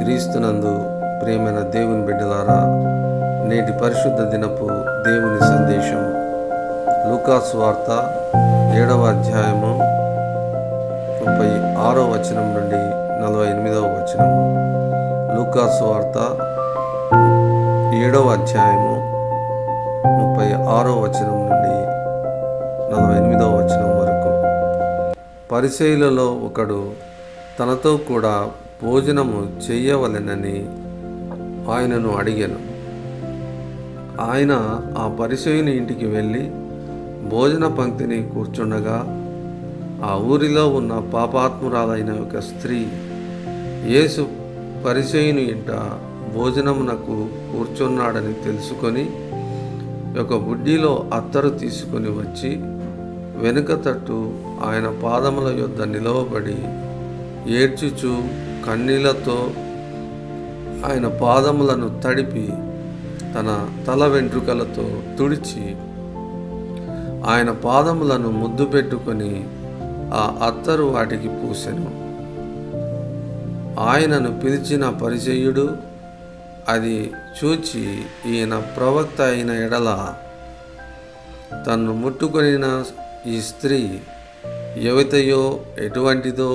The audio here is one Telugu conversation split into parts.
క్రీస్తునందు ప్రియమైన దేవుని బిడ్డలారా, నేటి పరిశుద్ధ దినపు దేవుని సందేశం లూకాసు వార్త 7వ అధ్యాయము 36వ వచనం నుండి 48వ వచనము. లూకాసు వార్త 7వ అధ్యాయము 36వ వచనం నుండి 48వ వచనం వరకు. పరిసయ్యులలో ఒకడు తనతో కూడా భోజనము చెయ్యవలెనని ఆయనను అడిగాను. ఆయన ఆ పరిసయ్యుని ఇంటికి వెళ్ళి భోజన పంక్తిని కూర్చుండగా, ఆ ఊరిలో ఉన్న పాపాత్మురాలైన ఒక స్త్రీ యేసు పరిసయ్యుని ఇంట భోజనమునకు కూర్చున్నాడని తెలుసుకొని ఒక బుడ్డిలో అత్తరు తీసుకొని వచ్చి వెనుక తట్టు ఆయన పాదముల యొద్ద నిలవబడి ఏడ్చుచు కన్నీళ్లతో ఆయన పాదములను తడిపి తన తల వెంట్రుకలతో తుడిచి ఆయన పాదములను ముద్దు పెట్టుకొని ఆ అత్తరు వాటికి పూసెను. ఆయనను పిలిచిన పరిసయ్యుడు అది చూచి, ఈయన ప్రవక్త అయిన ఎడల తన్ను ముట్టుకొనిన ఈ స్త్రీ ఎవతయో ఎటువంటిదో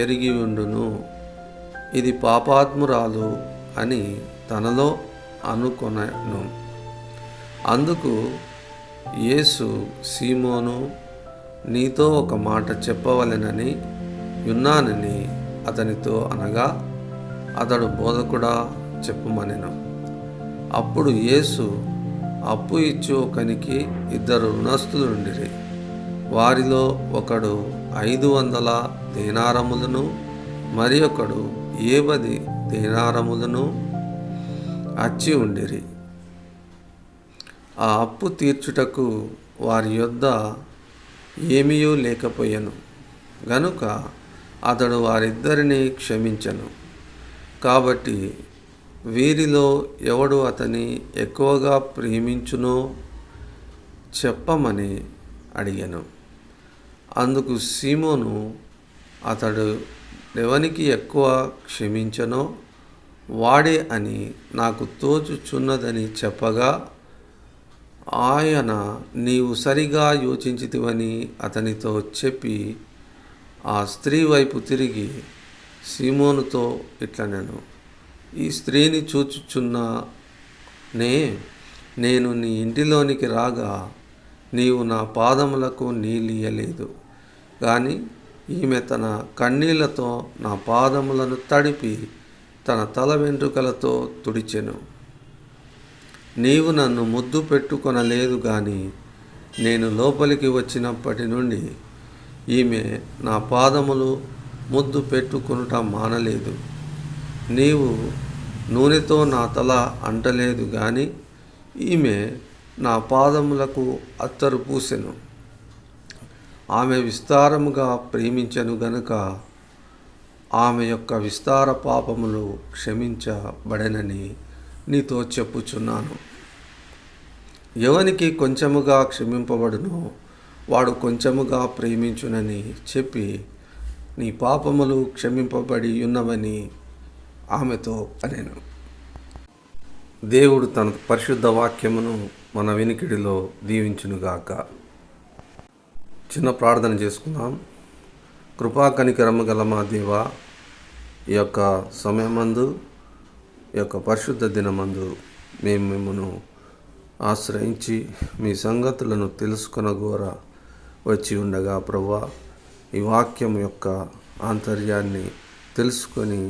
ఎరిగి ఉండును, ఇది పాపాత్మురాలు అని తనలో అనుకొనెను. అందుకు యేసు, సీమోను, నీతో ఒక మాట చెప్పవలెనని యున్నానని అతనితో అనగా, అతడు బోధకుడా చెప్పుమనెను. అప్పుడు యేసు, అప్పు ఇచ్చు ఒకనికి 2 రుణస్థులుండిరి. వారిలో ఒకడు 500 దేనారములను మరి ఒకడు 70 దేనారములను అచ్చి ఉండిరి. ఆ అప్పు తీర్చుటకు వారి యొద్ద ఏమీయూ లేకపోయెను గనుక అతడు వారిద్దరిని క్షమించెను. కాబట్టి వీరిలో ఎవడు అతని ఎక్కువగా ప్రేమించునో చెప్పమని అడిగాను. అందుకు సీమోను, అతడు ఎవనికి ఎక్కువ క్షమించనో వాడే అని నాకు తోచుచున్నదని చెప్పగా, ఆయన, నీవు సరిగా యోచించితివని అతనితో చెప్పి ఆ స్త్రీ వైపు తిరిగి సీమోనుతో ఇట్లనెను, ఈ స్త్రీని చూచుచున్నానే, నేను నీ ఇంటిలోనికి రాగా నీవు నా పాదములకు నీళ్ళియ్యలేదు, కానీ ఈమె తన కన్నీళ్లతో నా పాదములను తడిపి తన తల వెంట్రుకలతో తుడిచెను. నీవు నన్ను ముద్దు పెట్టుకొనలేదు, కానీ నేను లోపలికి వచ్చినప్పటి నుండి ఈమె నా పాదములు ముద్దు పెట్టుకొనుట మానలేదు. నీవు నూనెతో నా తల అంటలేదు, కానీ ఈమె నా పాదములకు అత్తరు పూసెను. ఆమె విస్తారముగా ప్రేమించెను గనుక ఆమె యొక్క విస్తార పాపములు క్షమించబడెనని నీతో చెప్పుచున్నాను. ఎవనికి కొంచెముగా క్షమింపబడునో వాడు కొంచెముగా ప్రేమించునని చెప్పి, నీ పాపములు క్షమింపబడి ఉన్నవని ఆమెతో అనెను. దేవుడు తన పరిశుద్ధ వాక్యమును మన వినికిడిలో దీవించునుగాక. చిన్న ప్రార్థన చేసుకుందాం. కృపా కనికరము గల మా దేవా, ఈ యొక్క సమయమందు, ఈ యొక్క పరిశుద్ధ దినమందు మేము మిమ్మను ఆశ్రయించి మీ సంగతులను తెలుసుకొనగోర వచ్చి ఉండగా, ప్రభువా, ఈ వాక్యం యొక్క ఆంతర్యాన్ని తెలుసుకొని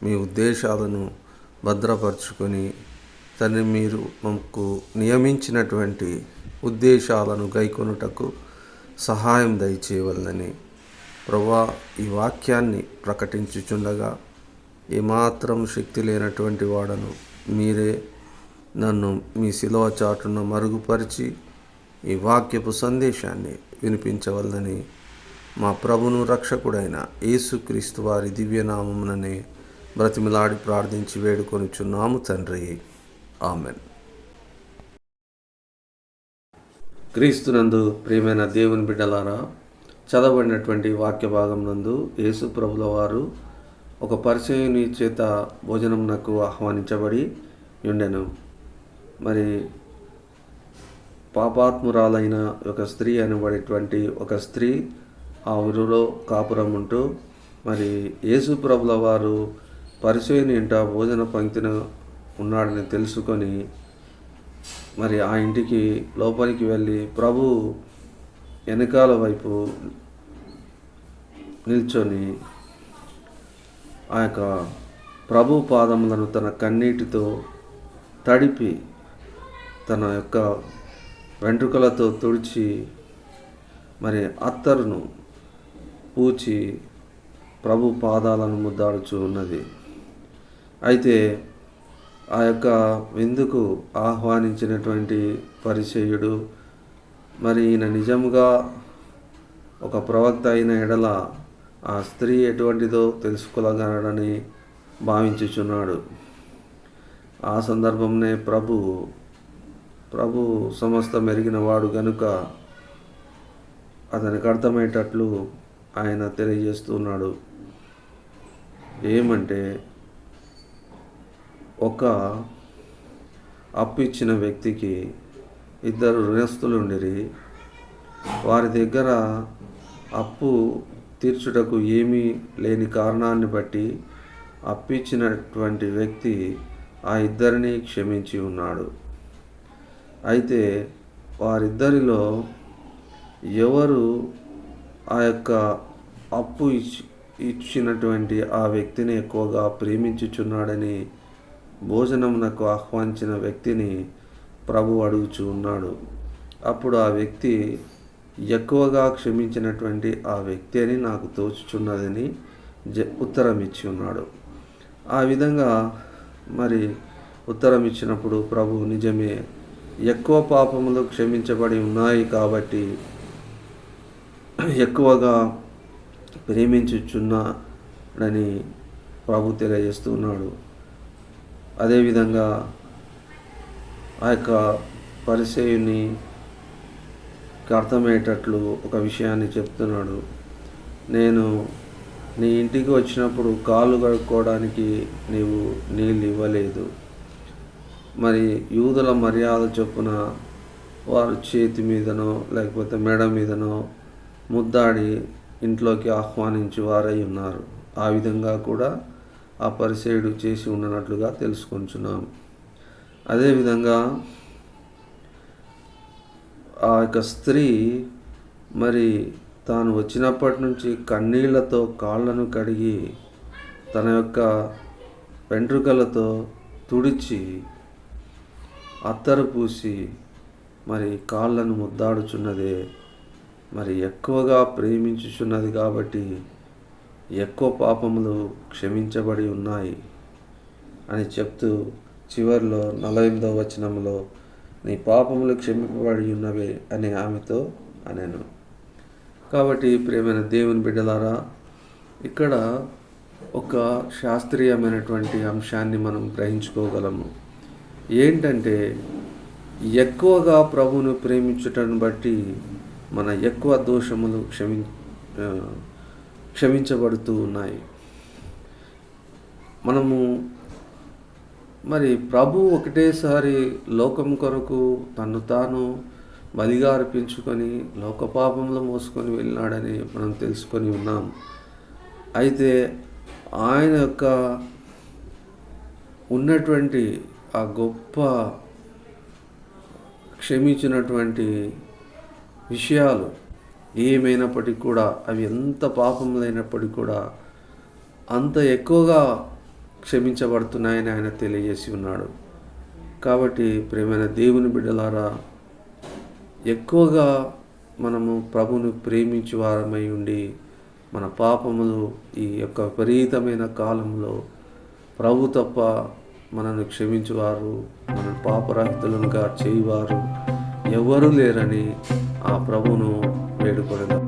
మీ ఉద్దేశాలను భద్రపరుచుకొని, తండ్రి, మీరు మాకు నియమించినటువంటి ఉద్దేశాలను గైకొనుటకు సహాయం దయచేయవలనని ప్రభువా, ఈ వాక్యాన్ని ప్రకటించుచుండగా ఏమాత్రం శక్తి లేనటువంటి వాడను మీరే నన్ను మీ శిలువ చాటున మరుగుపరిచి ఈ వాక్యపు సందేశాన్ని వినిపించవలనని మా ప్రభును రక్షకుడైన యేసుక్రీస్తు వారి దివ్యనామముననే బ్రతిమిలాడి ప్రార్థించి వేడుకొనుచున్నాము తండ్రి. ఆమెన్. క్రీస్తునందు ప్రియమైన దేవుని బిడ్డలారా, చదవబడినటువంటి వాక్య భాగం నందు యేసు ప్రభుల వారు ఒక పరిచయుని చేత భోజనంనకు ఆహ్వానించబడి ఉండెను. మరి పాపాత్మురాలైన ఒక స్త్రీ అనబడేటువంటి ఒక స్త్రీ ఆ ఊరిలో కాపురం ఉంటూ మరి యేసు ప్రభుల వారు పరిచయుని ఇంట భోజన పంక్తిన ఉన్నాడని తెలుసుకొని మరి ఆ ఇంటికి లోపలికి వెళ్ళి ప్రభు వెనకాల వైపు నిల్చొని ఆ యొక్క ప్రభు పాదములను తన కన్నీటితో తడిపి తన యొక్క వెంట్రుకలతో తుడిచి మరి అత్తరును పూచి ప్రభు పాదాలను ముద్దాడుచూ ఉన్నది. అయితే ఆ యొక్క విందుకు ఆహ్వానించినటువంటి పరిచయుడు మరి ఈయన నిజముగా ఒక ప్రవక్త అయిన ఎడల ఆ స్త్రీ ఎటువంటిదో తెలుసుకోగలడని భావించుచున్నాడు. ఆ సందర్భంనే ప్రభు సమస్తం ఎరిగిన వాడు గనుక అతనికి అర్థమయ్యేటట్లు ఆయన తెలియజేస్తున్నాడు. ఏమంటే ఒక అప్పు ఇచ్చిన వ్యక్తికి ఇద్దరు రుణస్థులు ఉండిరి. వారి దగ్గర అప్పు తీర్చుటకు ఏమీ లేని కారణాన్ని బట్టి అప్పిచ్చినటువంటి వ్యక్తి ఆ ఇద్దరిని క్షమించి ఉన్నాడు. అయితే వారిద్దరిలో ఎవరు ఆ యొక్క అప్పు ఇచ్చినటువంటి ఆ వ్యక్తిని ఎక్కువగా ప్రేమించుచున్నాడని భోజనమునకు ఆహ్వానించిన వ్యక్తిని ప్రభు అడుగుచూ ఉన్నాడు. అప్పుడు ఆ వ్యక్తి ఎక్కువగా క్షమించినటువంటి ఆ వ్యక్తి అని నాకు తోచుచున్నదని ఉత్తరం ఇచ్చి ఉన్నాడు. ఆ విధంగా మరి ఉత్తరం ఇచ్చినప్పుడు ప్రభు నిజమే, ఎక్కువ పాపములు క్షమించబడి ఉన్నాయి కాబట్టి ఎక్కువగా ప్రేమించుచున్నాడని ప్రభు తెలియజేస్తున్నాడు. అదేవిధంగా ఆ యొక్క పరిచయుని అర్థమయ్యేటట్లు ఒక విషయాన్ని చెప్తున్నాడు. నేను నీ ఇంటికి వచ్చినప్పుడు కాళ్ళు కడుక్కోవడానికి నీవు నీళ్ళు ఇవ్వలేదు. మరి యూదుల మర్యాద చొప్పున వారు చేతి మీదనో లేకపోతే మెడ మీదనో ముద్దాడి ఇంట్లోకి ఆహ్వానించి వారై ఉన్నారు. ఆ విధంగా కూడా ఆ పరిచయుడు చేసి ఉన్నట్లుగా తెలుసుకుంటున్నాం. అదేవిధంగా ఆ యొక్క స్త్రీ మరి తాను వచ్చినప్పటి నుంచి కన్నీళ్లతో కాళ్ళను కడిగి తన యొక్క వెంట్రుకలతో తుడిచి అత్తరు పూసి మరి కాళ్ళను ముద్దాడుచున్నదే. మరి ఎక్కువగా ప్రేమించుచున్నది కాబట్టి ఎక్కువ పాపములు క్షమించబడి ఉన్నాయి అని చెప్తూ చివరిలో 48వ వచనంలో నీ పాపములు క్షమింపబడి ఉన్నవే అని ఆమెతో అనెను. కాబట్టి ప్రియమైన దేవుని బిడ్డలారా, ఇక్కడ ఒక శాస్త్రీయమైనటువంటి అంశాన్ని మనం గ్రహించుకోగలము. ఏంటంటే ఎక్కువగా ప్రభువును ప్రేమించుటను బట్టి మన ఎక్కువ దోషములు క్షమించబడుతూ ఉన్నాయి. మనము మరి ప్రభు ఒకటేసారి లోకం కొరకు తను తాను బలిగా అర్పించుకొని లోక పాపంలో మోసుకొని వెళ్ళినాడని మనం తెలుసుకొని ఉన్నాం. అయితే ఆయన యొక్క ఉన్నటువంటి ఆ గొప్ప క్షమించినటువంటి విషయాలు ఏమైనప్పటికీ కూడా, అవి ఎంత పాపములైనప్పటికీ కూడా అంత ఎక్కువగా క్షమించబడుతున్నాయని ఆయన తెలియజేసి ఉన్నాడు. కాబట్టి ప్రియమైన దేవుని బిడ్డలారా, ఎక్కువగా మనము ప్రభువును ప్రేమించు వారమై ఉండి మన పాపములు ఈ యొక్క విపరీతమైన కాలంలో ప్రభు తప్ప మనను క్షమించువారు, మన పాపరహితులుగా చేయువారు ఎవరు లేరని ఆ ప్రభువును వేడుకొనెదం.